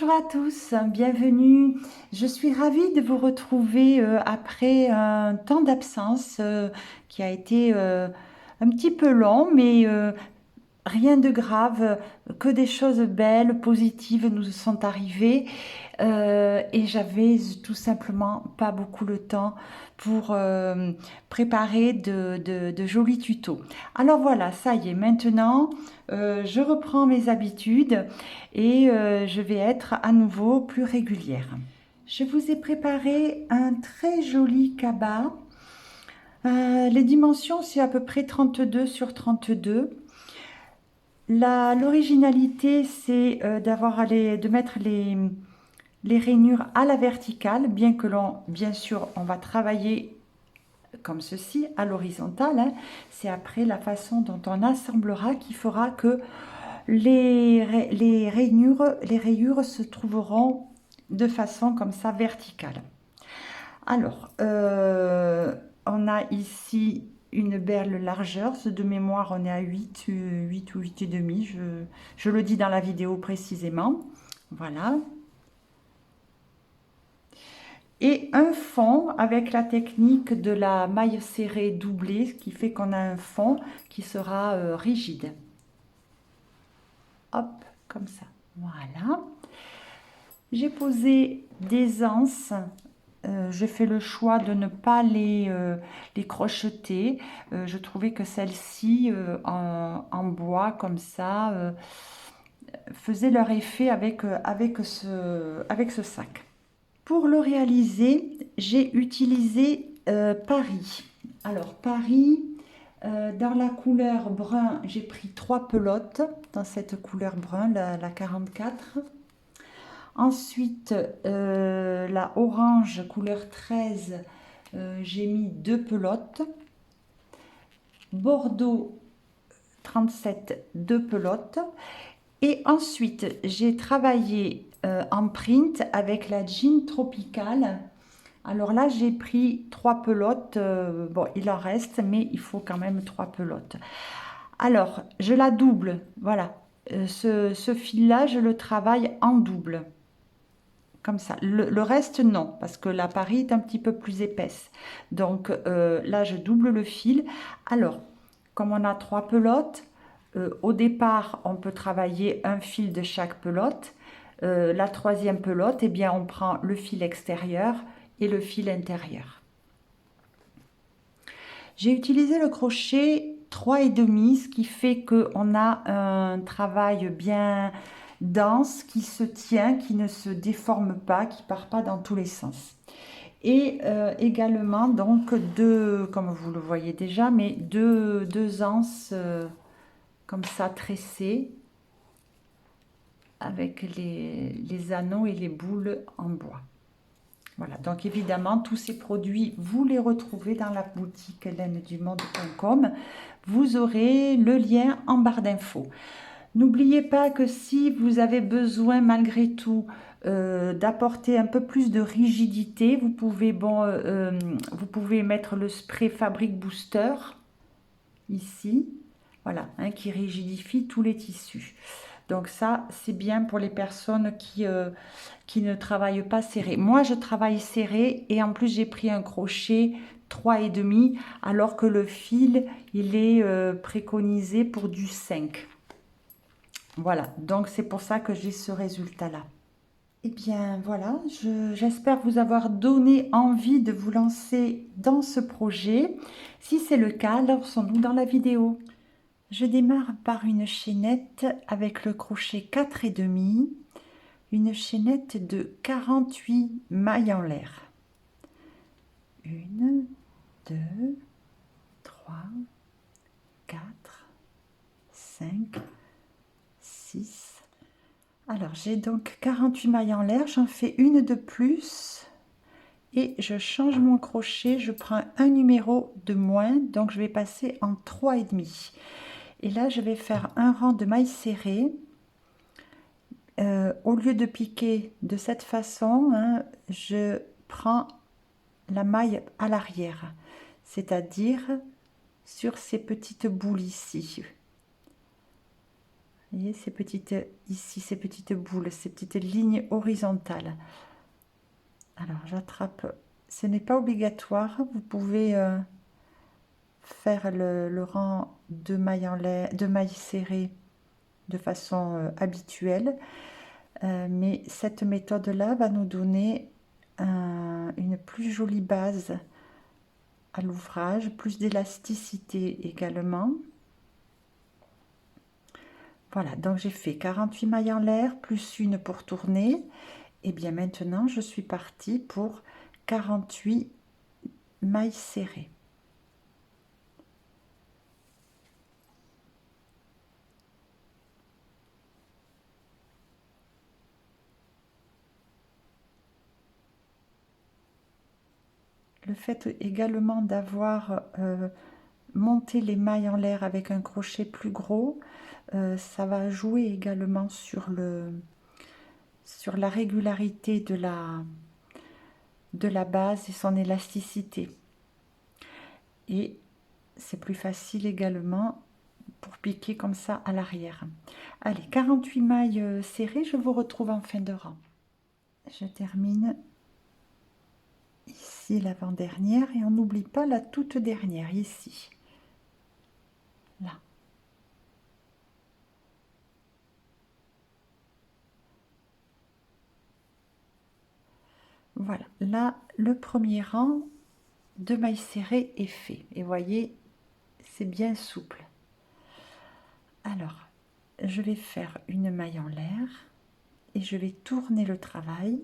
Bonjour à tous, bienvenue. Je suis ravie de vous retrouver après un temps d'absence qui a été un petit peu long, mais rien de grave, que des choses belles, positives nous sont arrivées et j'avais tout simplement pas beaucoup le temps pour préparer de jolis tutos. Alors voilà, ça y est, maintenant je reprends mes habitudes et je vais être à nouveau plus régulière. Je vous ai préparé un très joli cabas. Les dimensions, c'est à peu près 32 sur 32. L'originalité, c'est de mettre les rainures à la verticale, bien sûr, on va travailler comme ceci, à l'horizontale. Hein. C'est après la façon dont on assemblera qui fera que les rayures se trouveront de façon comme ça verticale. Alors, on a ici une belle largeur, de mémoire on est à 8 ou 8 et demi, je le dis dans la vidéo précisément, voilà. Et un fond avec la technique de la maille serrée doublée, ce qui fait qu'on a un fond qui sera rigide. Hop, comme ça, voilà. J'ai posé des anses. J'ai fait le choix de ne pas les crocheter. Je trouvais que celles-ci, en bois, comme ça, faisaient leur effet avec ce sac. Pour le réaliser, j'ai utilisé Paris. Alors, Paris, dans la couleur brun, j'ai pris 3 pelotes, dans cette couleur brun, la 44. Ensuite, la orange couleur 13, j'ai mis 2 pelotes. Bordeaux 37, 2 pelotes. Et ensuite, j'ai travaillé en print avec la jean tropicale. Alors là, j'ai pris 3 pelotes. Bon, il en reste, mais il faut quand même 3 pelotes. Alors, je la double. Voilà. Ce fil-là, je le travaille en double. Comme ça. Le reste, non, parce que la Paris est un petit peu plus épaisse. Donc là, je double le fil. Alors, comme on a 3 pelotes, au départ, on peut travailler un fil de chaque pelote. La troisième pelote, eh bien, on prend le fil extérieur et le fil intérieur. J'ai utilisé le crochet 3,5, ce qui fait qu'on a un travail bien dense, qui se tient, qui ne se déforme pas, qui ne part pas dans tous les sens. Et également, donc, comme vous le voyez déjà, mais deux anses comme ça tressées avec les anneaux et les boules en bois. Voilà, donc évidemment, tous ces produits, vous les retrouvez dans la boutique helenedumonde.com. Vous aurez le lien en barre d'infos. N'oubliez pas que si vous avez besoin malgré tout d'apporter un peu plus de rigidité, vous pouvez mettre le spray Fabric Booster ici, voilà, hein, qui rigidifie tous les tissus. Donc ça, c'est bien pour les personnes qui ne travaillent pas serré. Moi, je travaille serré et en plus, j'ai pris un crochet 3,5 alors que le fil, il est préconisé pour du 5. Voilà, donc c'est pour ça que j'ai ce résultat-là. Eh bien voilà, j'espère vous avoir donné envie de vous lancer dans ce projet. Si c'est le cas, lançons-nous dans la vidéo. Je démarre par une chaînette avec le crochet 4,5, une chaînette de 48 mailles en l'air. 1, 2, 3, 4, 5, 6. Alors j'ai donc 48 mailles en l'air, j'en fais une de plus et je change mon crochet, je prends un numéro de moins, donc je vais passer en 3,5. Et là je vais faire un rang de mailles serrées. Au lieu de piquer de cette façon, hein, je prends la maille à l'arrière, c'est-à-dire sur ces petites boules ici. Vous voyez ces petites, ici, ces petites boules, ces petites lignes horizontales. Alors, j'attrape. Ce n'est pas obligatoire. Vous pouvez faire le rang de mailles en lait, de mailles serrées de façon habituelle. Mais cette méthode-là va nous donner une plus jolie base à l'ouvrage, plus d'élasticité également. Voilà, donc j'ai fait 48 mailles en l'air, plus une pour tourner. Et bien maintenant, je suis partie pour 48 mailles serrées. Le fait également d'avoir monté les mailles en l'air avec un crochet plus gros, ça va jouer également sur la régularité de la base et son élasticité. Et c'est plus facile également pour piquer comme ça à l'arrière. Allez, 48 mailles serrées, je vous retrouve en fin de rang. Je termine ici l'avant-dernière et on n'oublie pas la toute dernière ici. Là. Voilà, là, le premier rang de mailles serrées est fait. Et voyez, c'est bien souple. Alors, je vais faire une maille en l'air et je vais tourner le travail.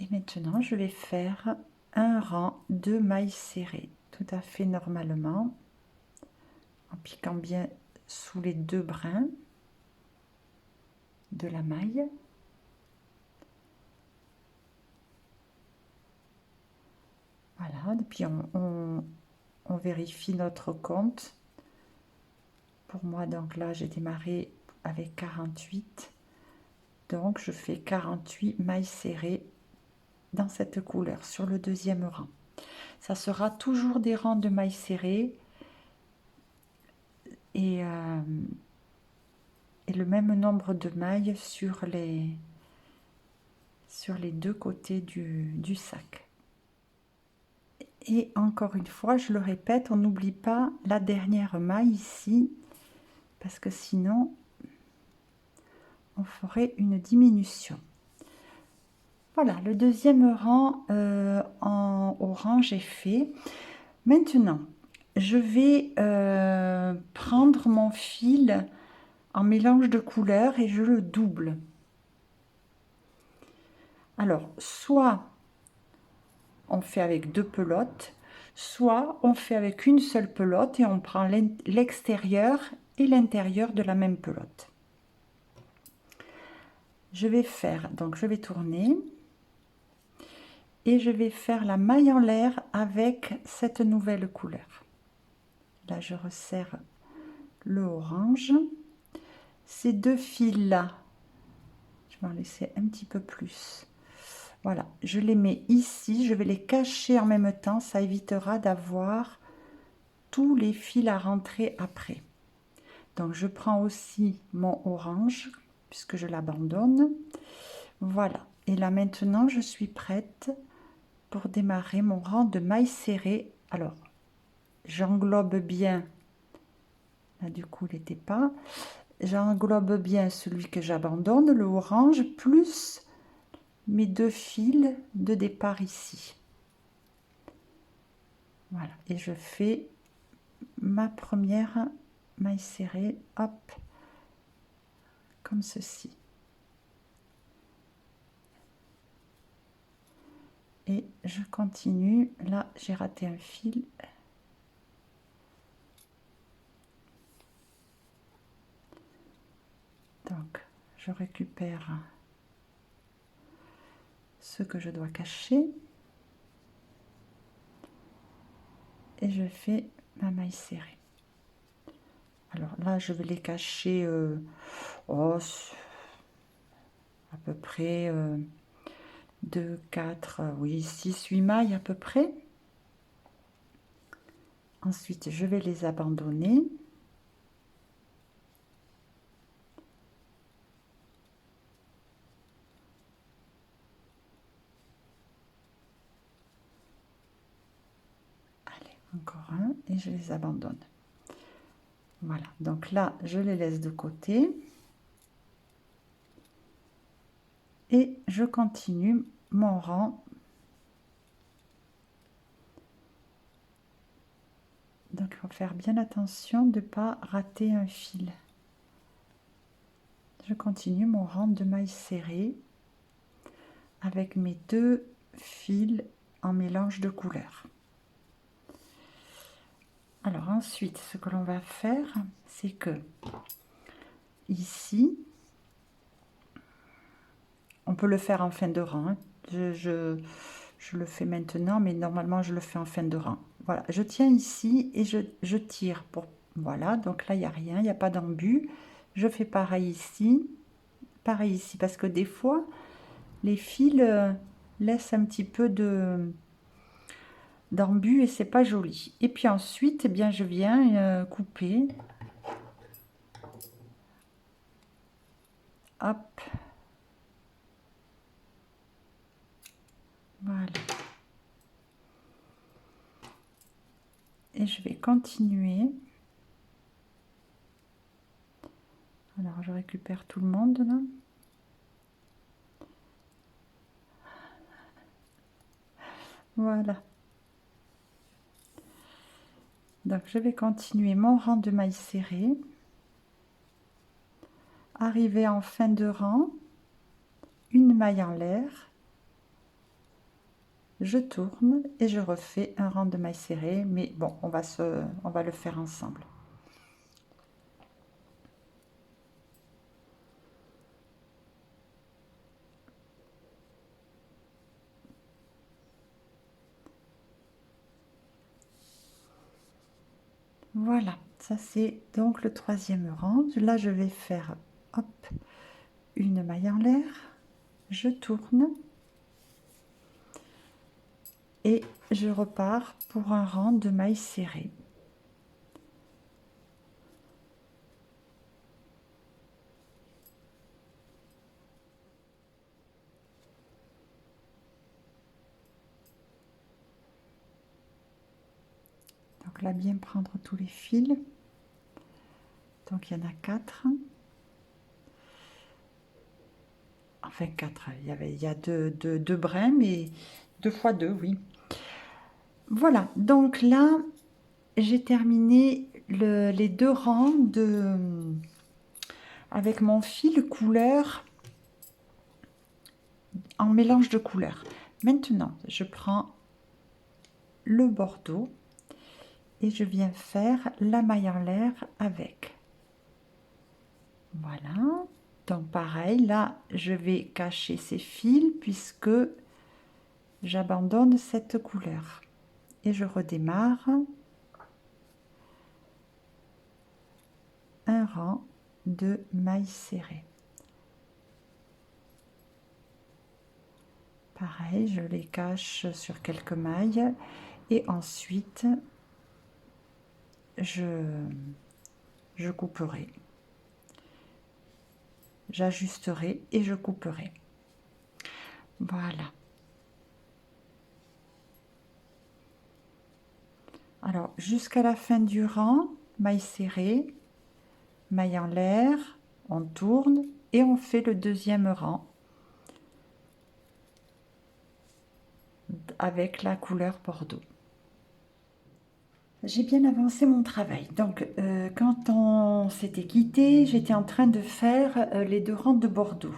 Et maintenant, je vais faire un rang de mailles serrées, tout à fait normalement, en piquant bien sous les deux brins de la maille. Voilà, et puis on vérifie notre compte. Pour moi, donc là, j'ai démarré avec 48. Donc, je fais 48 mailles serrées dans cette couleur sur le deuxième rang. Ça sera toujours des rangs de mailles serrées et le même nombre de mailles sur les deux côtés du sac. Et encore une fois, je le répète, on n'oublie pas la dernière maille ici, parce que sinon, on ferait une diminution. Voilà, le deuxième rang en orange est fait. Maintenant, je vais prendre mon fil en mélange de couleurs et je le double. Alors, soit on fait avec deux pelotes, soit on fait avec une seule pelote et on prend l'extérieur et l'intérieur de la même pelote. Je vais faire, donc je vais tourner et je vais faire la maille en l'air avec cette nouvelle couleur. Là, je resserre le orange. Ces deux fils-là, je vais en laisser un petit peu plus. Voilà, je les mets ici, je vais les cacher en même temps, ça évitera d'avoir tous les fils à rentrer après. Donc je prends aussi mon orange, puisque je l'abandonne. Voilà, et là maintenant je suis prête pour démarrer mon rang de mailles serrées. Alors, j'englobe bien, là du coup il n'était pas, j'englobe bien celui que j'abandonne, le orange, plus mes deux fils de départ ici. Voilà, et je fais ma première maille serrée, hop, comme ceci. Et je continue, là j'ai raté un fil. Donc, je récupère ce que je dois cacher. Et je fais ma maille serrée. Alors là, je vais les cacher à peu près 2, 4, oui, 6, 8 mailles à peu près. Ensuite, je vais les abandonner. encore un et je les abandonne. Voilà, donc là je les laisse de côté et je continue mon rang. Donc il faut faire bien attention de ne pas rater un fil. Je continue mon rang de mailles serrées avec mes 2 fils en mélange de couleurs. Alors ensuite, ce que l'on va faire, c'est que ici, on peut le faire en fin de rang, hein. Je le fais maintenant, mais normalement je le fais en fin de rang. Voilà, je tiens ici et je tire pour, voilà, donc là il n'y a rien, il n'y a pas d'embut. Je fais pareil ici, parce que des fois les fils laissent un petit peu d'embut et c'est pas joli. Et puis ensuite, eh bien, je viens couper. Hop. Voilà. Et je vais continuer. Alors, je récupère tout le monde là. Voilà. Donc, je vais continuer mon rang de mailles serrées. Arriver en fin de rang, une maille en l'air. Je tourne et je refais un rang de mailles serrées. Mais bon, on va le faire ensemble. Voilà, ça c'est donc le 3e rang. Là, je vais faire hop, une maille en l'air, je tourne et je repars pour un rang de mailles serrées. Donc là, bien prendre tous les fils. Donc il y en a 4. Enfin 4, il y a deux brins, mais 2 fois 2, oui. Voilà, donc là, j'ai terminé les 2 rangs avec mon fil couleur en mélange de couleurs. Maintenant, je prends le bordeaux et je viens faire la maille en l'air avec. Voilà, donc pareil, là je vais cacher ces fils puisque j'abandonne cette couleur et je redémarre un rang de mailles serrées. Pareil, je les cache sur quelques mailles et ensuite je couperai. J'ajusterai et je couperai. Voilà. Alors, jusqu'à la fin du rang, maille serrée, maille en l'air, on tourne et on fait le 2e rang avec la couleur bordeaux. J'ai bien avancé mon travail. Donc, quand on s'était quitté, j'étais en train de faire les 2 rangs de bordeaux.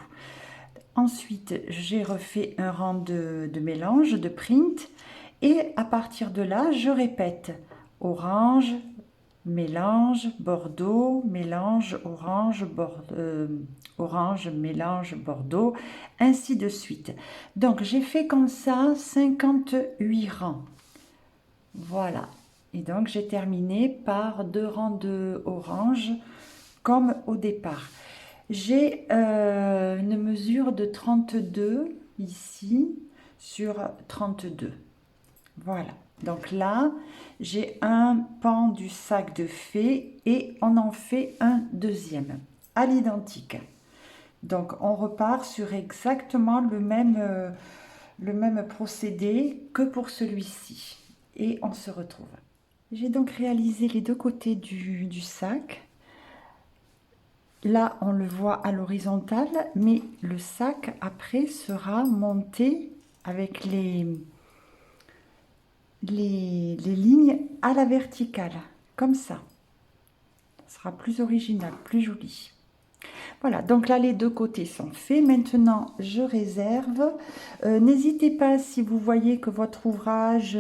Ensuite, j'ai refait un rang de mélange, de print. Et à partir de là, je répète orange, mélange, bordeaux, mélange, orange, orange, mélange, bordeaux, ainsi de suite. Donc, j'ai fait comme ça 58 rangs. Voilà. Et donc, j'ai terminé par 2 rangs de orange, comme au départ. J'ai une mesure de 32 ici sur 32. Voilà. Donc là, j'ai un pan du sac de fée et on en fait un 2e à l'identique. Donc, on repart sur exactement le même procédé que pour celui-ci. Et on se retrouve. J'ai donc réalisé les deux côtés du sac. Là, on le voit à l'horizontale, mais le sac, après, sera monté avec les lignes à la verticale, comme ça. Ça sera plus original, plus joli. Voilà, donc là, les deux côtés sont faits. Maintenant, je réserve. N'hésitez pas, si vous voyez que votre ouvrage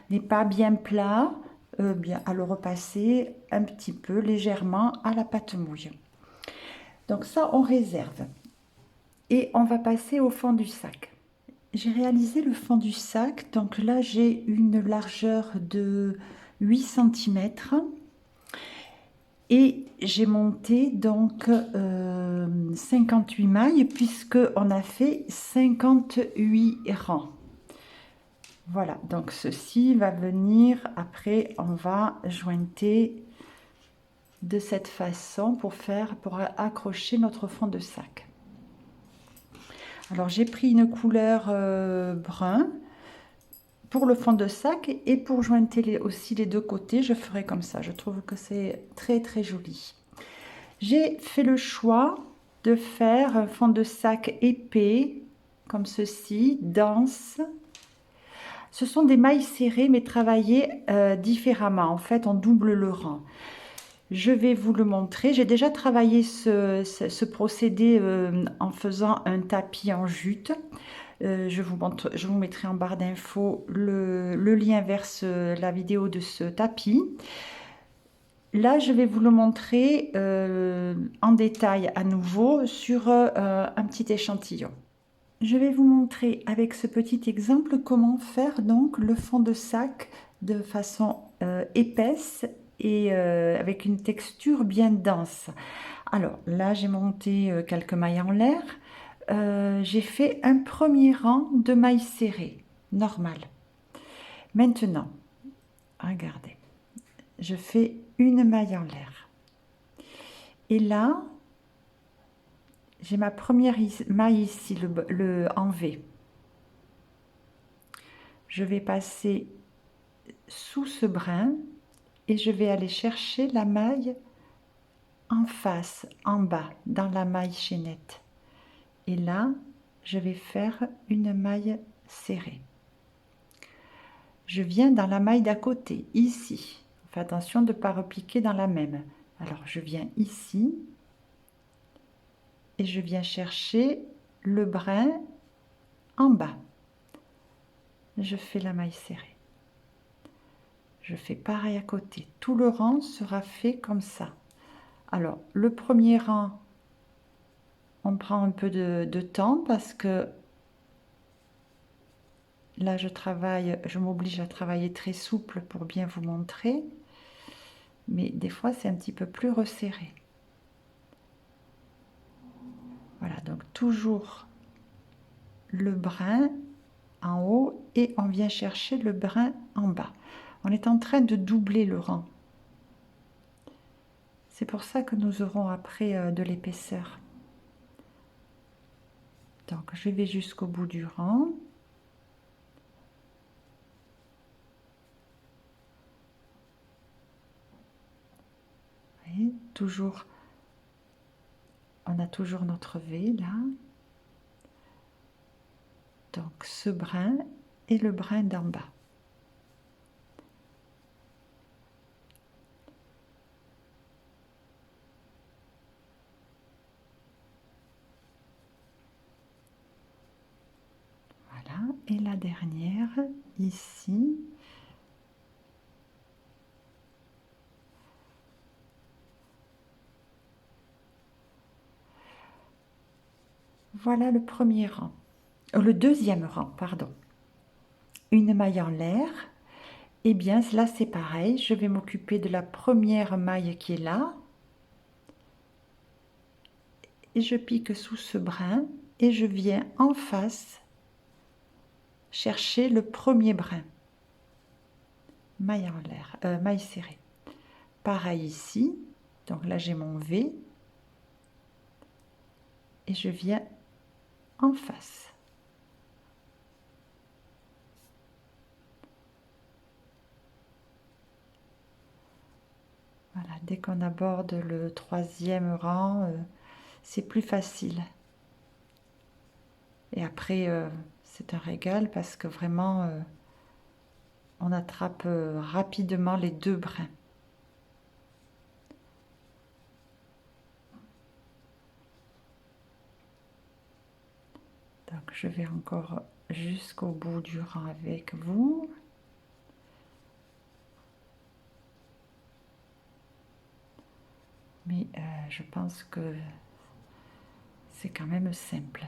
n'est pas bien plat, bien à le repasser un petit peu légèrement à la pâte mouille. Donc ça, on réserve. Et on va passer au fond du sac. J'ai réalisé le fond du sac. Donc là, j'ai une largeur de 8 cm. Et j'ai monté donc 58 mailles puisque on a fait 58 rangs. Voilà, donc ceci va venir, après on va jointer de cette façon pour accrocher notre fond de sac. Alors j'ai pris une couleur brun pour le fond de sac et pour jointer aussi les deux côtés, je ferai comme ça. Je trouve que c'est très très joli. J'ai fait le choix de faire un fond de sac épais, comme ceci, dense. Ce sont des mailles serrées, mais travaillées différemment. En fait, on double le rang. Je vais vous le montrer. J'ai déjà travaillé ce procédé en faisant un tapis en jute. Je vous mettrai en barre d'infos le lien vers la vidéo de ce tapis. Là, je vais vous le montrer en détail à nouveau sur un petit échantillon. Je vais vous montrer avec ce petit exemple comment faire donc le fond de sac de façon épaisse et avec une texture bien dense. Alors là, j'ai monté quelques mailles en l'air. J'ai fait un premier rang de mailles serrées, normal. Maintenant, regardez, je fais une maille en l'air. Et là, j'ai ma première maille ici, en V. Je vais passer sous ce brin et je vais aller chercher la maille en face, en bas, dans la maille chaînette. Et là, je vais faire une maille serrée. Je viens dans la maille d'à côté, ici. Fais attention de ne pas repiquer dans la même. Alors, je viens ici et je viens chercher le brin en bas. Je fais la maille serrée. Je fais pareil à côté. Tout le rang sera fait comme ça. Alors, le premier rang, on prend un peu de temps parce que là, je m'oblige à travailler très souple pour bien vous montrer. Mais des fois, c'est un petit peu plus resserré. Voilà, donc toujours le brin en haut et on vient chercher le brin en bas. On est en train de doubler le rang. C'est pour ça que nous aurons après de l'épaisseur. Donc, je vais jusqu'au bout du rang. Vous voyez, toujours, on a toujours notre V là. Donc, ce brin et le brin d'en bas. Voilà, et la dernière, ici. Voilà le premier rang, le deuxième rang, pardon. Une maille en l'air. Et bien là c'est pareil, je vais m'occuper de la première maille qui est là. Et je pique sous ce brin et je viens en face chercher le premier brin. Maille en l'air, maille serrée. Pareil ici, donc là j'ai mon V. Et je viens en face. dès qu'on aborde le 3e rang, c'est plus facile. Et après, c'est un régal parce que vraiment, on attrape rapidement les 2 brins. Donc, je vais encore jusqu'au bout du rang avec vous. Mais je pense que c'est quand même simple.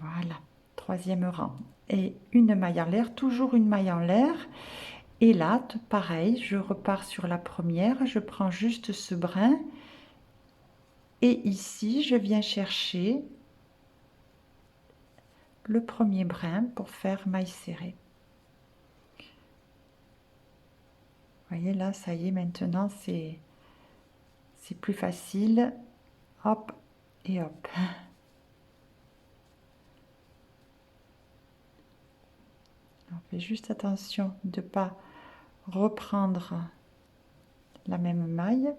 Voilà, 3e rang. Et une maille en l'air, toujours une maille en l'air. Et là, pareil, je repars sur la première, je prends juste ce brin. Et ici, je viens chercher le premier brin pour faire maille serrée. Vous voyez là, ça y est, maintenant c'est plus facile. Hop et hop. On fait juste attention de ne pas reprendre la même maille.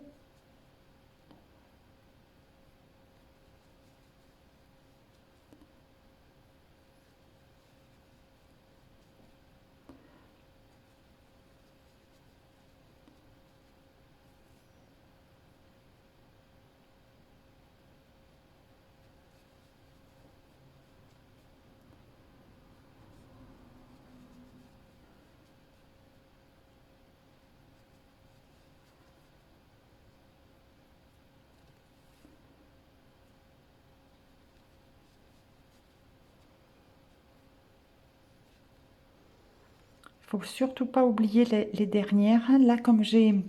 Il ne faut surtout pas oublier les dernières. Là, comme j'ai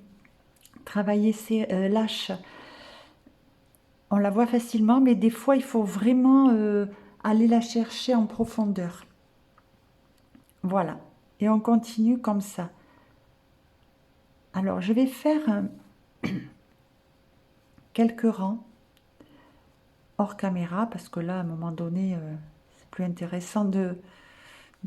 travaillé ces lâches, on la voit facilement, mais des fois, il faut vraiment aller la chercher en profondeur. Voilà. Et on continue comme ça. Alors, je vais faire quelques rangs hors caméra, parce que là, à un moment donné, c'est plus intéressant de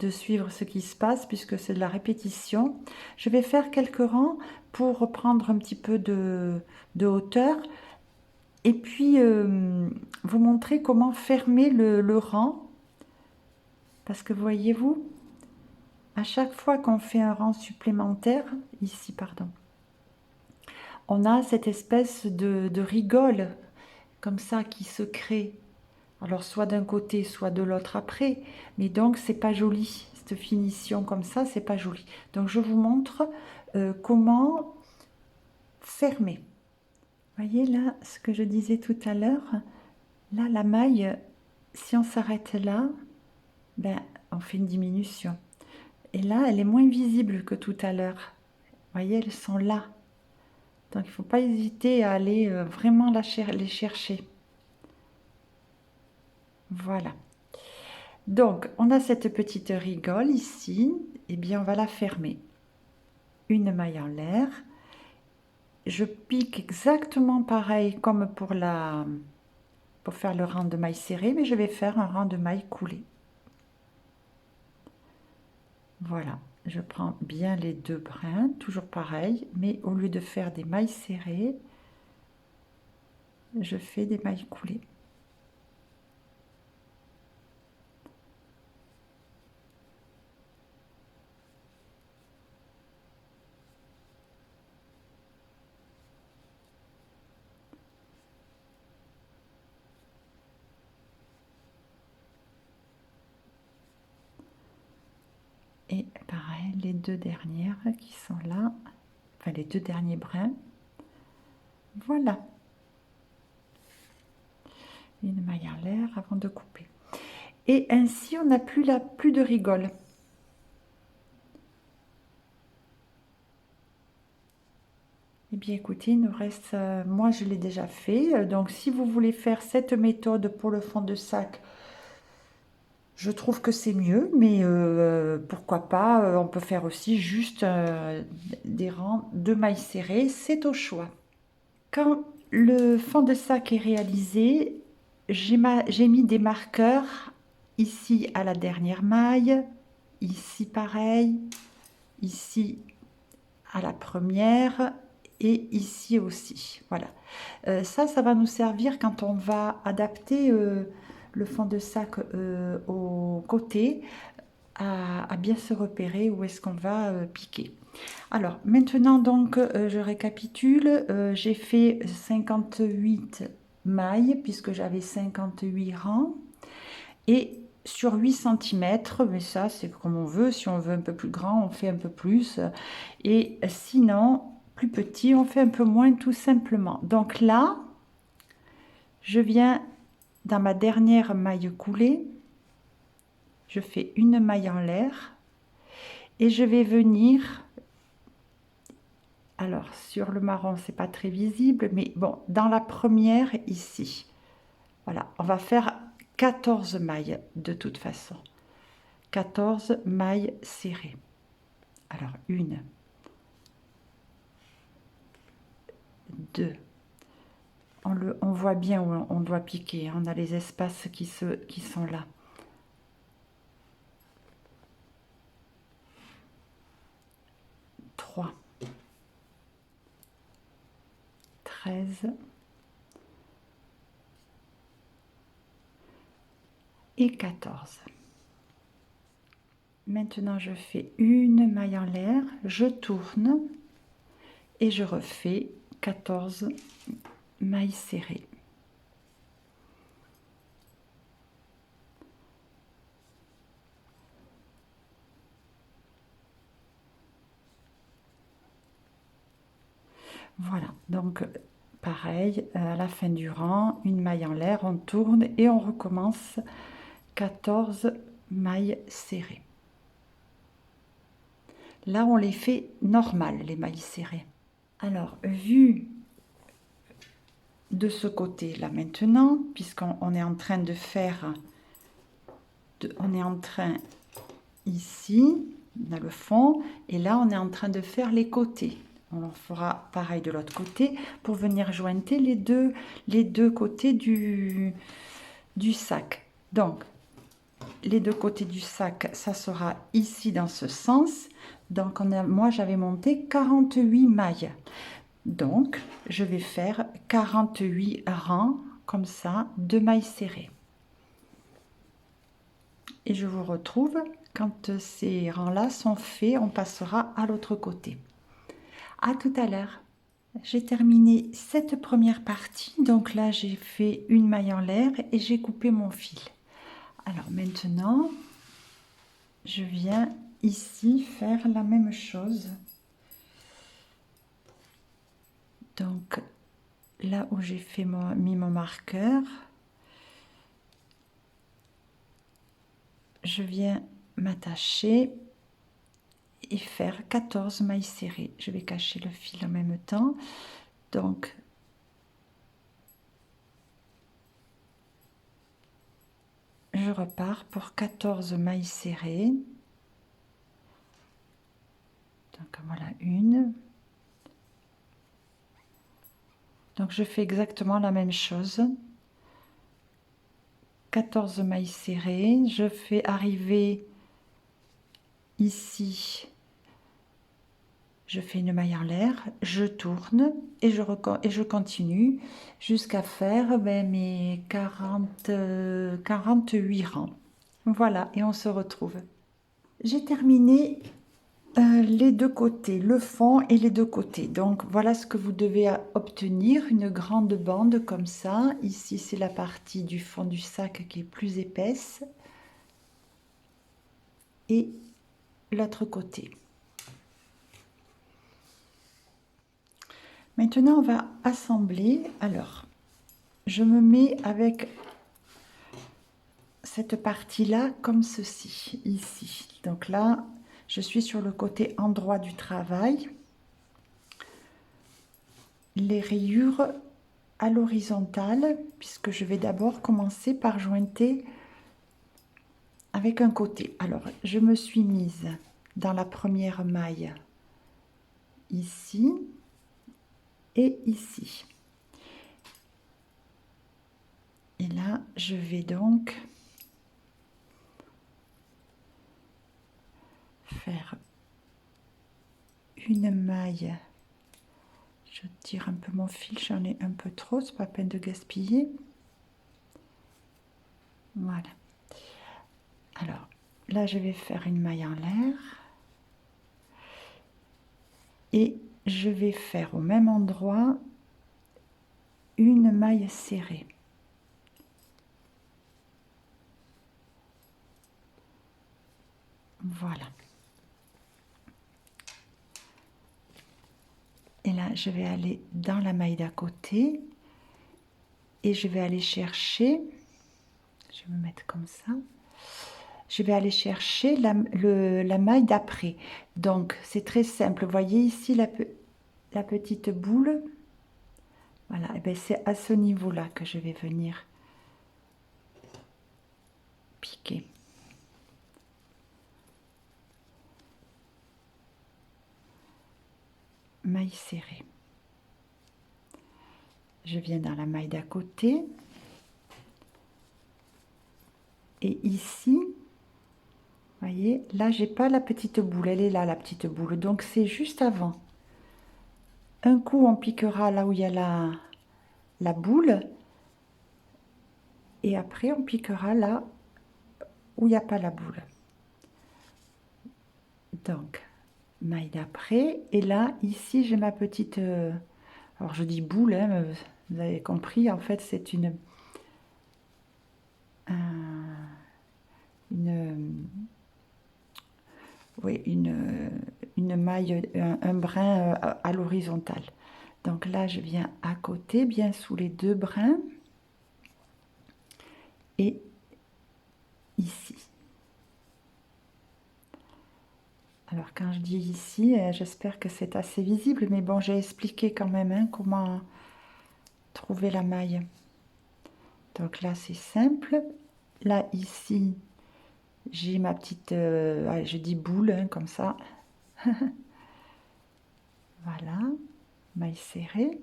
suivre ce qui se passe, puisque c'est de la répétition. Je vais faire quelques rangs pour reprendre un petit peu de hauteur, et puis vous montrer comment fermer le rang, parce que voyez-vous, à chaque fois qu'on fait un rang supplémentaire, ici, pardon, on a cette espèce de rigole, comme ça, qui se crée. Alors, soit d'un côté, soit de l'autre après, mais donc, c'est pas joli. Cette finition comme ça, c'est pas joli. Donc, je vous montre comment fermer. Voyez là, ce que je disais tout à l'heure, là, la maille, si on s'arrête là, ben, on fait une diminution. Et là, elle est moins visible que tout à l'heure. Voyez, elles sont là. Donc, il ne faut pas hésiter à aller vraiment les chercher. Voilà. Donc, on a cette petite rigole ici. Eh bien, on va la fermer. Une maille en l'air. Je pique exactement pareil comme pour faire le rang de maille serrée, mais je vais faire un rang de maille coulée. Voilà. Je prends bien les 2 brins, toujours pareil, mais au lieu de faire des mailles serrées, je fais des mailles coulées. Et pareil, les 2 dernières qui sont là, enfin les 2 derniers brins. Voilà. Une maille en l'air avant de couper. Et ainsi, on n'a plus de rigole. Eh bien, écoutez, il nous reste, moi je l'ai déjà fait. Donc, si vous voulez faire cette méthode pour le fond de sac, Je trouve que c'est mieux, mais pourquoi pas, on peut faire aussi juste des rangs de mailles serrées, c'est au choix. Quand le fond de sac est réalisé, j'ai mis des marqueurs ici à la dernière maille, ici pareil, ici à la première et ici aussi. Voilà. Ça va nous servir quand on va adapter le fond de sac au côté à bien se repérer où est-ce qu'on va piquer. Alors maintenant donc je récapitule, j'ai fait 58 mailles puisque j'avais 58 rangs et sur 8 cm, mais ça c'est comme on veut, si on veut un peu plus grand on fait un peu plus et sinon plus petit on fait un peu moins tout simplement. Donc là je viens dans ma dernière maille coulée, je fais une maille en l'air et je vais venir, alors sur le marron c'est pas très visible, mais bon, dans la première ici, voilà, on va faire 14 mailles de toute façon, 14 mailles serrées. Alors 1, 2, on voit bien où on doit piquer, on a les espaces qui sont là. 3, 13 et 14. Maintenant, je fais une maille en l'air, je tourne et je refais 14 mailles serrées. Voilà, donc pareil, à la fin du rang, une maille en l'air, on tourne et on recommence 14 mailles serrées. Là, on les fait normales, les mailles serrées. Alors, vu de ce côté-là maintenant, puisqu'on est en train de faire, on est en train ici, dans le fond, et là, on est en train de faire les côtés. On en fera pareil de l'autre côté pour venir jointer les deux côtés du sac. Donc, les deux côtés du sac, ça sera ici dans ce sens. Donc, moi, j'avais monté 48 mailles. Donc, je vais faire 48 rangs, comme ça, de mailles serrées. Et je vous retrouve quand ces rangs-là sont faits, on passera à l'autre côté. À tout à l'heure. J'ai terminé cette première partie, donc là j'ai fait une maille en l'air et j'ai coupé mon fil. Alors maintenant, je viens ici faire la même chose. Donc là où j'ai mis mon marqueur, je viens m'attacher et faire 14 mailles serrées. Je vais cacher le fil en même temps. Donc, je repars pour 14 mailles serrées. Donc, voilà une. Donc, je fais exactement la même chose. 14 mailles serrées. Je fais arriver ici. Je fais une maille en l'air, je tourne et je continue jusqu'à faire mes 48 rangs. Voilà, et on se retrouve. J'ai terminé les deux côtés, le fond et les deux côtés. Donc voilà ce que vous devez obtenir, une grande bande comme ça. Ici, c'est la partie du fond du sac qui est plus épaisse. Et l'autre côté. Maintenant, on va assembler. Alors, je me mets avec cette partie-là comme ceci, ici. Donc là, je suis sur le côté endroit du travail. Les rayures à l'horizontale, puisque je vais d'abord commencer par jointer avec un côté. Alors, je me suis mise dans la première maille ici et ici. Et là, je vais donc faire une maille. Je tire un peu mon fil, j'en ai un peu trop, c'est pas la peine de gaspiller. Voilà. Alors, là, je vais faire une maille en l'air. Et je vais faire au même endroit une maille serrée. Voilà. Et là, je vais aller dans la maille d'à côté et je vais aller chercher, je vais me mettre comme ça, je vais aller chercher la maille d'après. Donc, c'est très simple. Vous voyez ici la petite boule. Voilà, et bien c'est à ce niveau-là que je vais venir piquer. Maille serrée. Je viens dans la maille d'à côté. Et ici, vous voyez, là, j'ai pas la petite boule. Elle est là, la petite boule. Donc, c'est juste avant. Un coup, on piquera là où il y a la boule. Et après, on piquera là où il n'y a pas la boule. Donc, maille d'après. Et là, ici, j'ai ma petite... alors, je dis boule, hein, vous avez compris. En fait, c'est une oui, une maille, un brin à l'horizontale. Donc là, je viens à côté, bien sous les deux brins. Et ici. Alors quand je dis ici, j'espère que c'est assez visible, mais bon, j'ai expliqué quand même hein, comment trouver la maille. Donc là, c'est simple. Là, ici, j'ai ma petite, je dis boule, hein, comme ça. Voilà, maille serrée.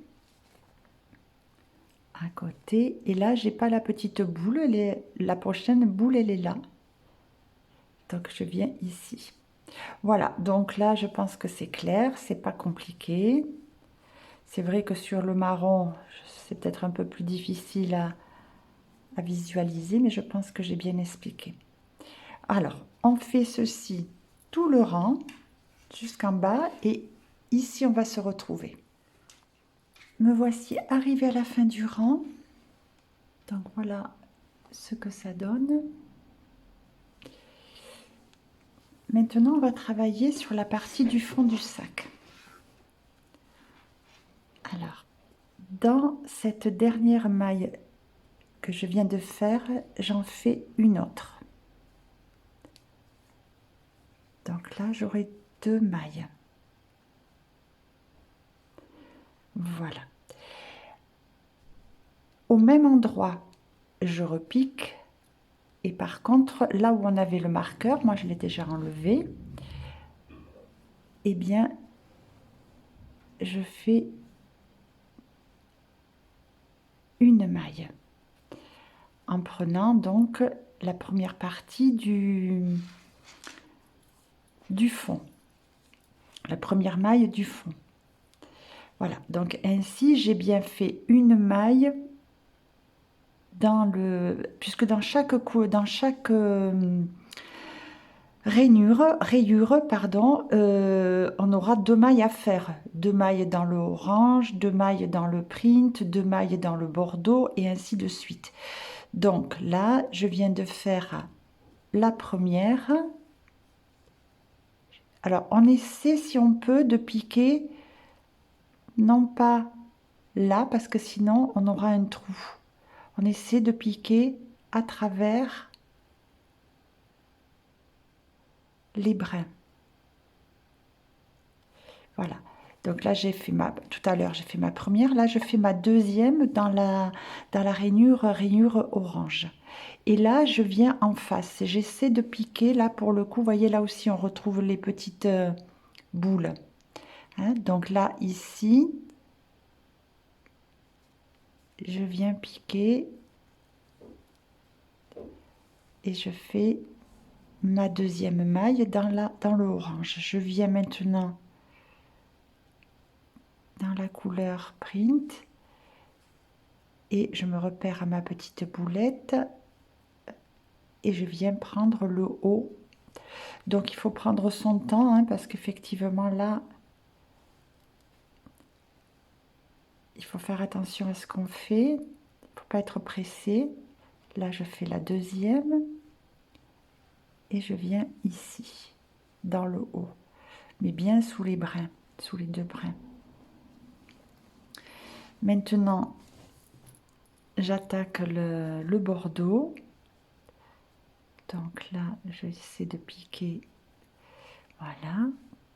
À côté. Et là, j'ai pas la petite boule. La prochaine boule, elle est là. Donc, je viens ici. Voilà, donc là, je pense que c'est clair. C'est pas compliqué. C'est vrai que sur le marron, c'est peut-être un peu plus difficile à visualiser, mais je pense que j'ai bien expliqué. Alors, on fait ceci tout le rang jusqu'en bas et ici, on va se retrouver. Me voici arrivée à la fin du rang. Donc, voilà ce que ça donne. Maintenant, on va travailler sur la partie du fond du sac. Alors, dans cette dernière maille que je viens de faire, j'en fais une autre. Donc là, j'aurai deux mailles. Voilà. Au même endroit, je repique. Et par contre, là où on avait le marqueur, moi je l'ai déjà enlevé, eh bien, je fais une maille. En prenant donc la première partie du fond. La première maille du fond. Voilà, donc ainsi j'ai bien fait une maille puisque dans chaque rayure, pardon, on aura deux mailles à faire. Deux mailles dans le orange, deux mailles dans le print, deux mailles dans le bordeaux et ainsi de suite. Donc là, je viens de faire la première. Alors, on essaie, si on peut, de piquer, non pas là, parce que sinon, on aura un trou. On essaie de piquer à travers les brins. Voilà. Donc là, j'ai fait tout à l'heure, j'ai fait ma première. Là, je fais ma deuxième dans la rainure orange. Et là, je viens en face. J'essaie de piquer. Là, pour le coup, vous voyez, là aussi, on retrouve les petites boules. Hein. Donc là, ici, je viens piquer. Et je fais ma deuxième maille dans le orange. Je viens maintenant dans la couleur print. Et je me repère à ma petite boulette. Et je viens prendre le haut. Donc il faut prendre son temps, hein, parce qu'effectivement là, il faut faire attention à ce qu'on fait. Il ne faut pas être pressé. Là, je fais la deuxième. Et je viens ici, dans le haut. Mais bien sous les brins, sous les deux brins. Maintenant, j'attaque le bordeaux. Donc là, j'essaie de piquer. Voilà.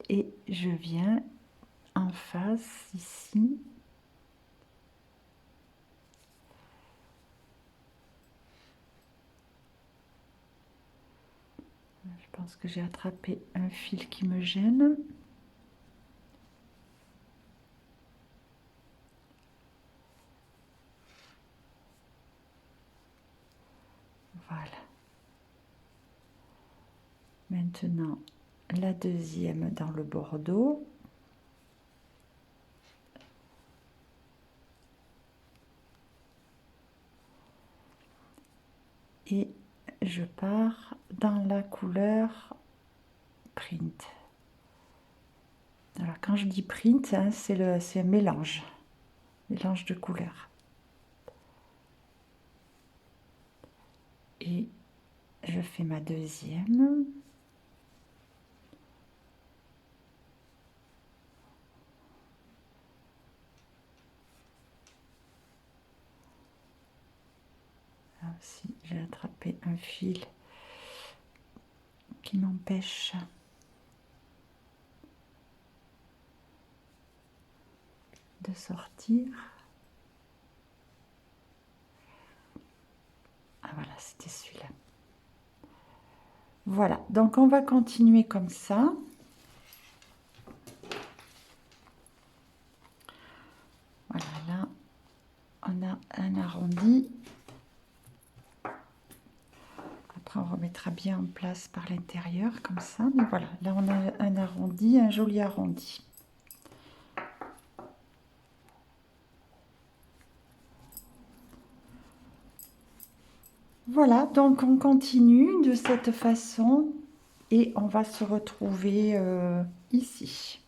Et je viens en face ici. Je pense que j'ai attrapé un fil qui me gêne. Voilà. Maintenant, la deuxième dans le bordeaux. Et je pars dans la couleur print. Alors quand je dis print, hein, c'est un mélange de couleurs. Et je fais ma deuxième. Là aussi, j'ai attrapé un fil qui m'empêche de sortir. Ah voilà, c'était celui-là. Voilà, donc on va continuer comme ça. Voilà, là, on a un arrondi. Après, on remettra bien en place par l'intérieur, comme ça. Mais voilà, là, on a un arrondi, un joli arrondi. Voilà, donc on continue de cette façon et on va se retrouver ici.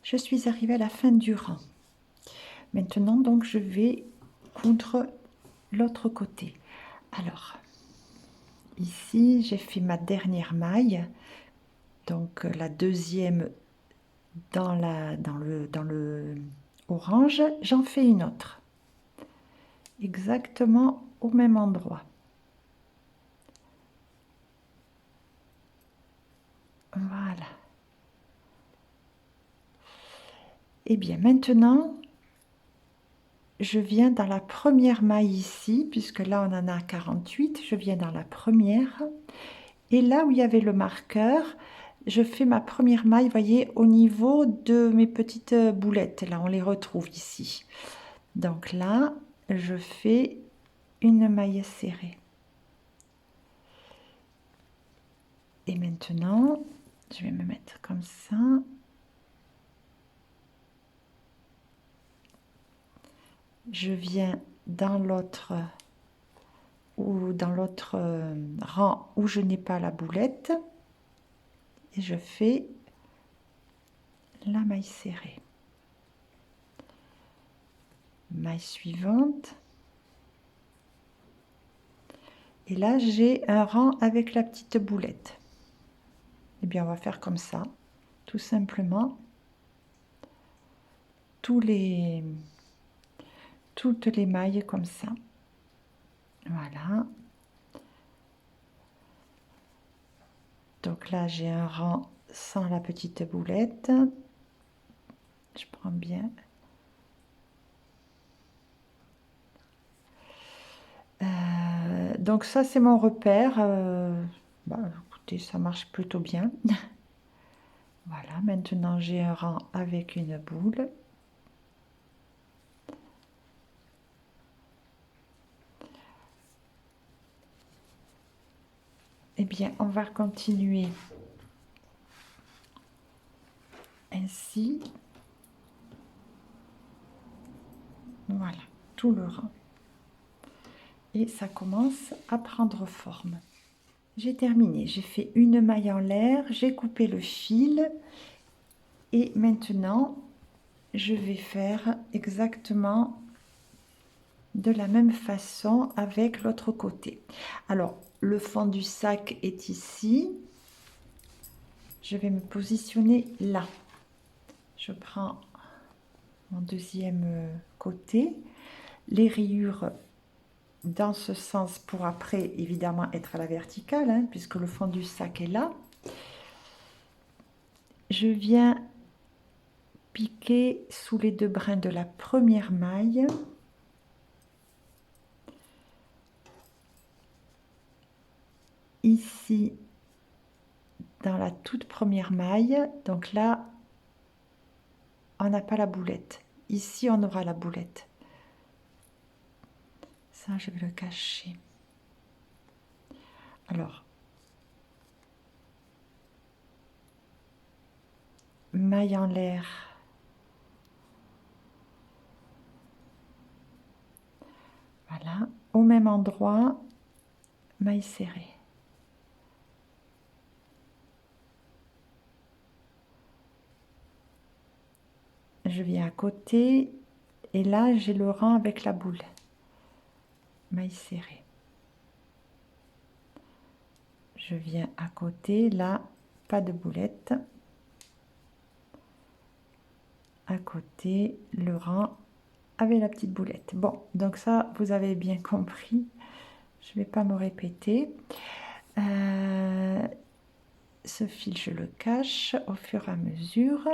Je suis arrivée à la fin du rang. Maintenant, donc, je vais coudre l'autre côté. Alors, ici, j'ai fait ma dernière maille, donc la deuxième dans le orange, j'en fais une autre, exactement au même endroit. Voilà. Et bien maintenant, je viens dans la première maille ici, puisque là on en a 48, je viens dans la première. Et là où il y avait le marqueur, je fais ma première maille, voyez, au niveau de mes petites boulettes. Là, on les retrouve ici. Donc là, je fais une maille serrée. Et maintenant, je vais me mettre comme ça. Je viens dans l'autre rang où je n'ai pas la boulette et je fais la maille serrée. Maille suivante. Et là, j'ai un rang avec la petite boulette. Eh bien, on va faire comme ça, tout simplement. Toutes les mailles comme ça. Voilà. Donc là, j'ai un rang sans la petite boulette. Je prends bien. Donc ça, c'est mon repère. Bah, écoutez, ça marche plutôt bien. Voilà, maintenant j'ai un rang avec une boule. Eh bien, on va continuer ainsi. Voilà, tout le rang. Et ça commence à prendre forme. J'ai terminé, j'ai fait une maille en l'air, j'ai coupé le fil et maintenant je vais faire exactement de la même façon avec l'autre côté. Alors, le fond du sac est ici. Je vais me positionner là. Je prends mon deuxième côté, les rayures dans ce sens pour après évidemment être à la verticale, hein, puisque le fond du sac est là. Je viens piquer sous les deux brins de la première maille. Ici, dans la toute première maille, donc là, on n'a pas la boulette. Ici, on aura la boulette. Ça, je vais le cacher. Alors, maille en l'air. Voilà, au même endroit, maille serrée. Je viens à côté et là, j'ai le rang avec la boule. Maille serrée. Je viens à côté, là, pas de boulette. À côté, le rang avec la petite boulette. Bon, donc ça, vous avez bien compris. Je ne vais pas me répéter. Ce fil, je le cache au fur et à mesure.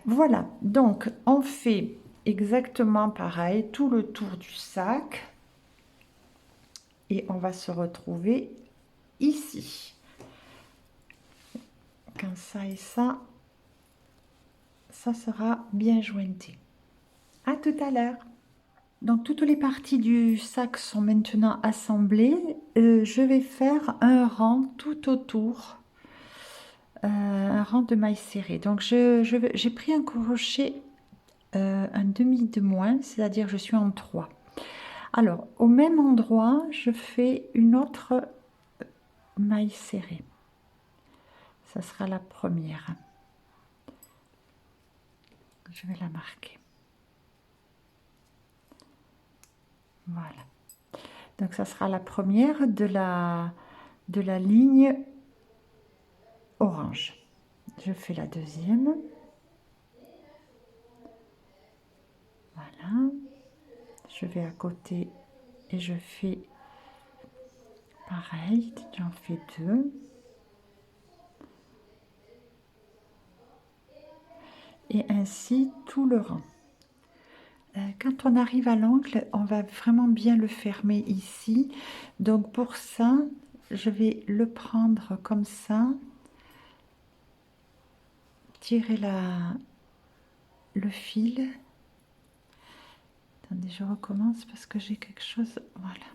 Voilà, donc on fait exactement pareil, tout le tour du sac. Et on va se retrouver ici. Quand ça et ça sera bien jointé. À tout à l'heure. Donc toutes les parties du sac sont maintenant assemblées. Je vais faire un rang tout autour, un rang de mailles serrées. Donc j'ai pris un crochet un demi de moins, c'est-à-dire je suis en 3. Alors au même endroit, je fais une autre maille serrée. Ça sera la première. Je vais la marquer. Voilà. Donc ça sera la première de la ligne orange. Je fais la deuxième. Voilà. Je vais à côté et je fais pareil. J'en fais deux. Et ainsi tout le rang. Quand on arrive à l'angle, on va vraiment bien le fermer ici. Donc pour ça, je vais le prendre comme ça. Tirer le fil. Attendez, je recommence parce que j'ai quelque chose. Voilà.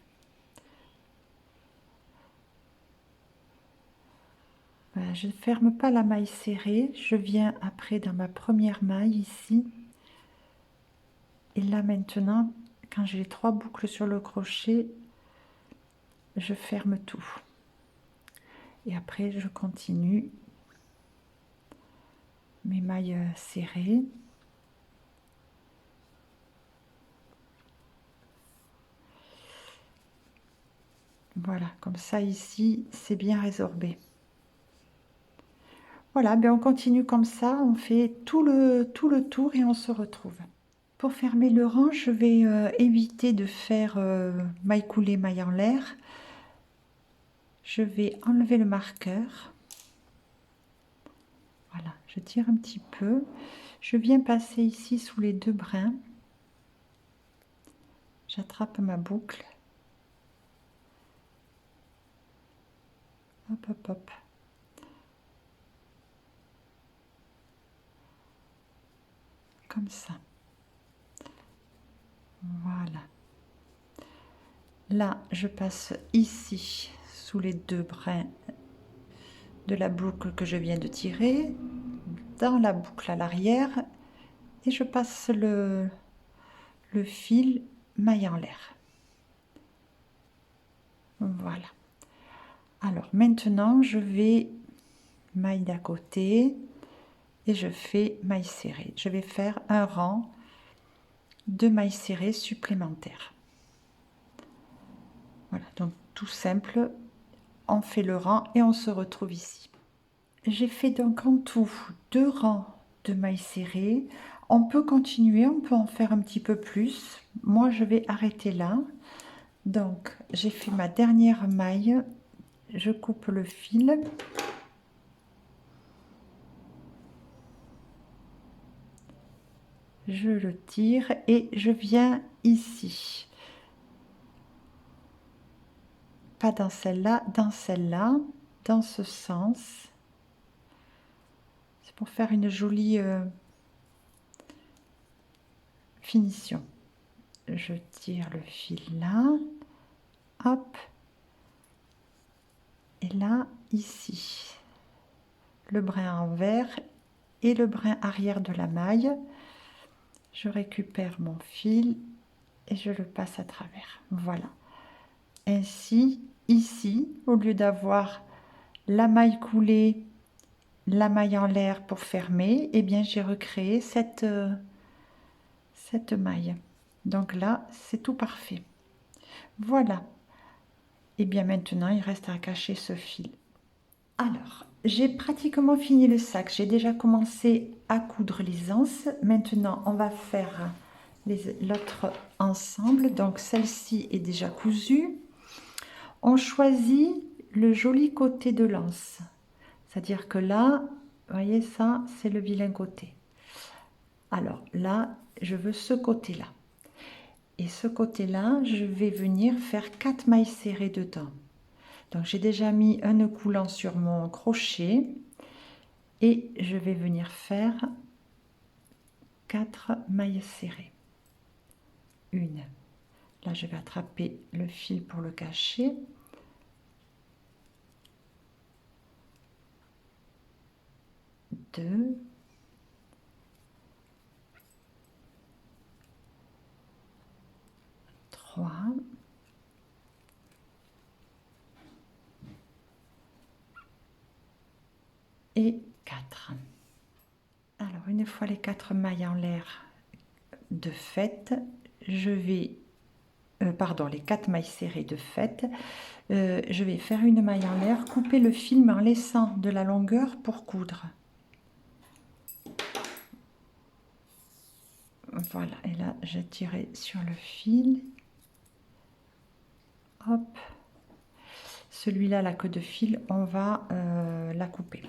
Voilà, je ne ferme pas la maille serrée. Je viens après dans ma première maille ici. Et là maintenant, quand j'ai les 3 boucles sur le crochet, je ferme tout. Et après, je continue mes mailles serrées. Voilà, comme ça ici, c'est bien résorbé. Voilà, ben on continue comme ça, on fait tout le tour et on se retrouve. Pour fermer le rang, je vais éviter de faire maille coulée, maille en l'air. Je vais enlever le marqueur. Voilà, je tire un petit peu. Je viens passer ici sous les 2 brins. J'attrape ma boucle. Hop, hop, hop. Comme ça. Voilà. Là, je passe ici, sous les 2 brins de la boucle que je viens de tirer, dans la boucle à l'arrière, et je passe le fil maille en l'air. Voilà. Alors maintenant, je vais maille d'à côté et je fais maille serrée. Je vais faire un rang de mailles serrées supplémentaires. Voilà, donc tout simple, on fait le rang et on se retrouve ici. J'ai fait donc en tout 2 rangs de mailles serrées. On peut continuer, on peut en faire un petit peu plus. Moi, je vais arrêter là. Donc, j'ai fait ma dernière maille. Je coupe le fil. Je le tire et je viens ici. Pas dans celle-là, dans ce sens. C'est pour faire une jolie finition. Je tire le fil là. Hop. Et là, ici, le brin envers et le brin arrière de la maille. Je récupère mon fil et je le passe à travers. Voilà. Ainsi, ici, au lieu d'avoir la maille coulée, la maille en l'air pour fermer, eh bien, j'ai recréé cette maille. Donc là, c'est tout parfait. Voilà. Et bien maintenant, il reste à cacher ce fil. Alors, j'ai pratiquement fini le sac. J'ai déjà commencé à coudre les anses. Maintenant, on va faire l'autre ensemble. Donc, celle-ci est déjà cousue. On choisit le joli côté de l'anse. C'est-à-dire que là, vous voyez ça, c'est le vilain côté. Alors là, je veux ce côté-là. Et ce côté-là, je vais venir faire 4 mailles serrées dedans. Donc j'ai déjà mis un nœud coulant sur mon crochet et je vais venir faire 4 mailles serrées. Une. Là, je vais attraper le fil pour le cacher. Deux. Trois. Et 4. Alors, une fois les 4 mailles en l'air de fait, je vais, les 4 mailles serrées de fait, je vais faire une maille en l'air, couper le fil mais en laissant de la longueur pour coudre. Voilà, et là, j'ai tiré sur le fil. Hop. Celui-là, la queue de fil, on va la couper.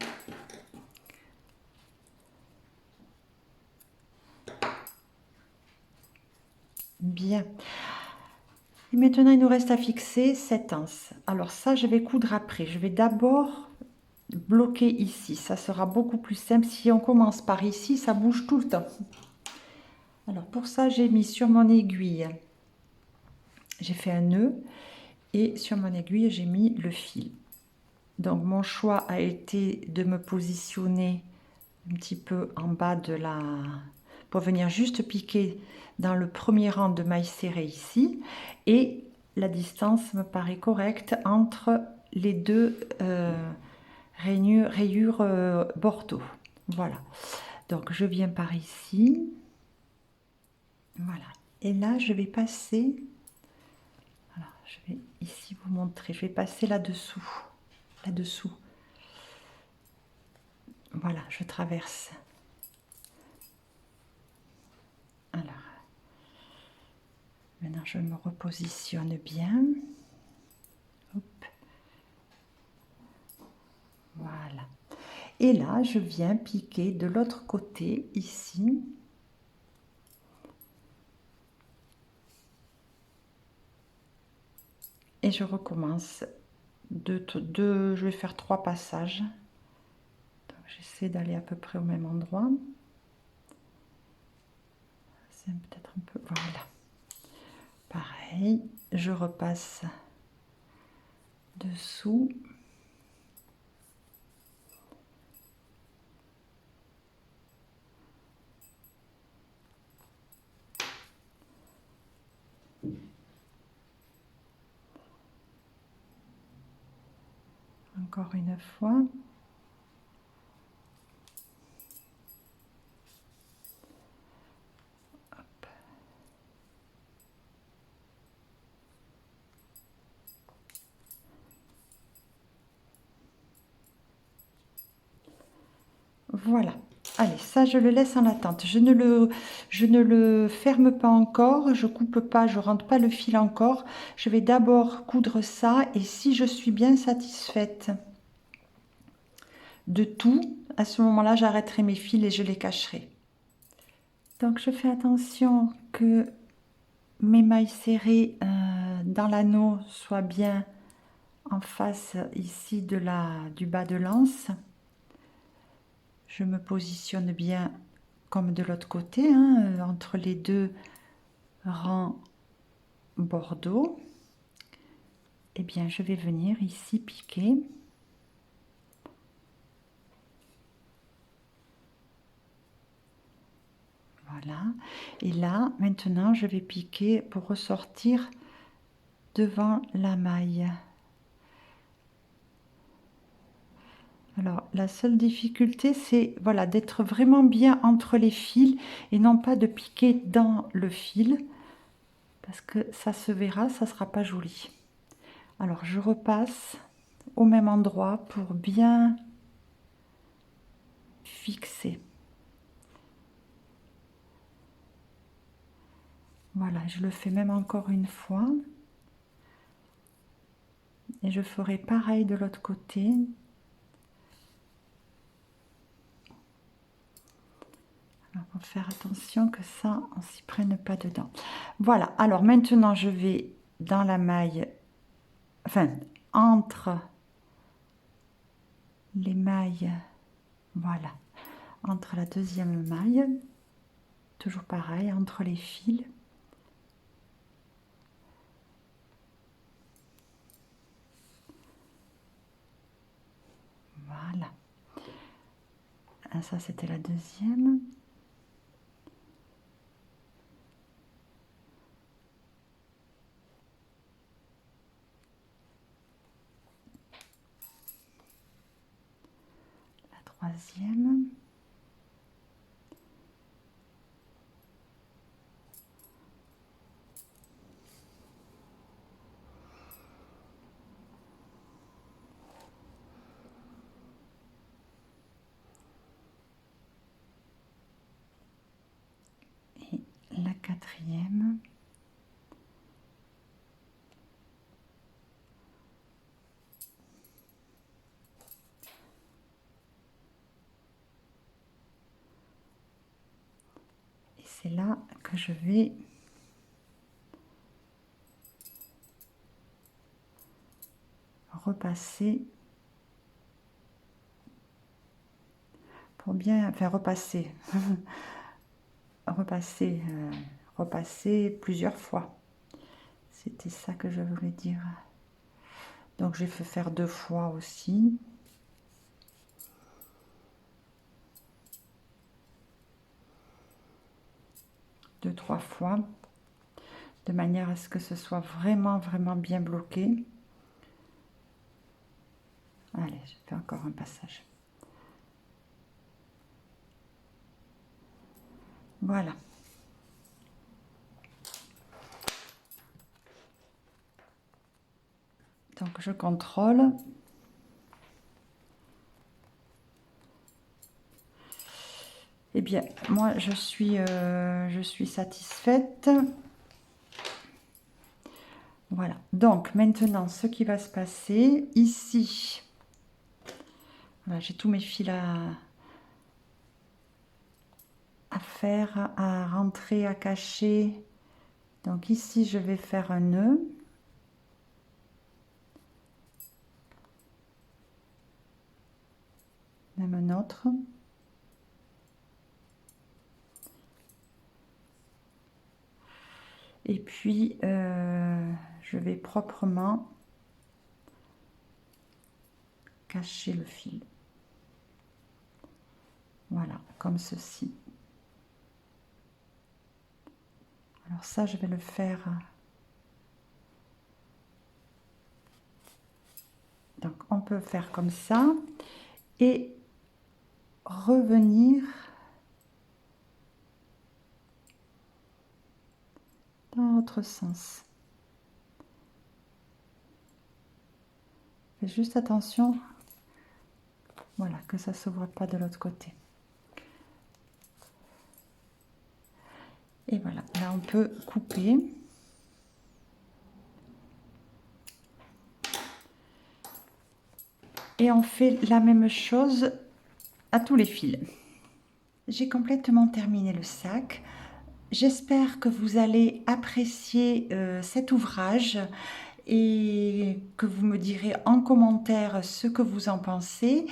Bien. Et maintenant, il nous reste à fixer cette anse. Alors ça, je vais coudre après. Je vais d'abord bloquer ici. Ça sera beaucoup plus simple. Si on commence par ici, ça bouge tout le temps. Alors pour ça, j'ai mis sur mon aiguille, j'ai fait un nœud et sur mon aiguille, j'ai mis le fil. Donc mon choix a été de me positionner un petit peu en bas de la... pour venir juste piquer dans le premier rang de mailles serrées ici. Et la distance me paraît correcte entre les deux rayures bordeaux. Voilà. Donc je viens par ici. Voilà. Et là, je vais passer... Alors, je vais ici vous montrer. Je vais passer là-dessous. Là-dessous. Voilà, je traverse. Alors, maintenant je me repositionne bien. Hop. Voilà. Et là, je viens piquer de l'autre côté, ici. Et je recommence. Je vais faire 3 passages. J'essaie d'aller à peu près au même endroit. C'est peut-être un peu... Voilà. Pareil, je repasse dessous. Encore une fois. Hop. Voilà. Allez, ça je le laisse en attente. Je ne le ferme pas encore, je coupe pas, je rentre pas le fil encore. Je vais d'abord coudre ça et si je suis bien satisfaite de tout, à ce moment-là, j'arrêterai mes fils et je les cacherai. Donc je fais attention que mes mailles serrées dans l'anneau soient bien en face ici du bas de l'anse. Je me positionne bien comme de l'autre côté, hein, entre les deux rangs bordeaux. Eh bien, je vais venir ici piquer. Voilà. Et là, maintenant, je vais piquer pour ressortir devant la maille. Alors, la seule difficulté, c'est voilà, d'être vraiment bien entre les fils et non pas de piquer dans le fil parce que ça se verra, ça ne sera pas joli. Alors, je repasse au même endroit pour bien fixer. Voilà, je le fais même encore une fois. Et je ferai pareil de l'autre côté. Alors, faut faire attention que ça, on s'y prenne pas dedans. Voilà, alors maintenant je vais dans la maille, enfin, entre les mailles, voilà, entre la deuxième maille, toujours pareil, entre les fils. Voilà. Ah, ça, c'était la deuxième. La troisième. Et la quatrième. Et c'est là que je vais repasser pour bien, enfin repasser, repasser plusieurs fois. C'était ça que je voulais dire. Donc j'ai fait faire 2 fois aussi. Deux, 3 fois. De manière à ce que ce soit vraiment, vraiment bien bloqué. Allez, je fais encore un passage. Voilà. Donc je contrôle. Eh bien, moi je suis satisfaite. Voilà. Donc maintenant, ce qui va se passer ici, Voilà, j'ai tous mes fils à faire, à rentrer, à cacher. Donc ici, je vais faire un nœud. Même un autre. Et puis, je vais proprement cacher le fil. Voilà, comme ceci. Alors ça, je vais le faire. Donc, on peut faire comme ça et revenir dans l'autre sens. Fais juste attention, voilà, que ça ne se voit pas de l'autre côté. Et voilà, là on peut couper. Et on fait la même chose à tous les fils. J'ai complètement terminé le sac. J'espère que vous allez apprécier cet ouvrage et que vous me direz en commentaire ce que vous en pensez.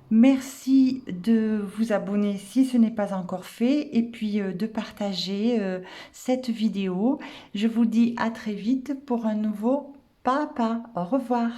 Merci de vous abonner si ce n'est pas encore fait et puis de partager cette vidéo. Je vous dis à très vite pour un nouveau pas à pas. Au revoir.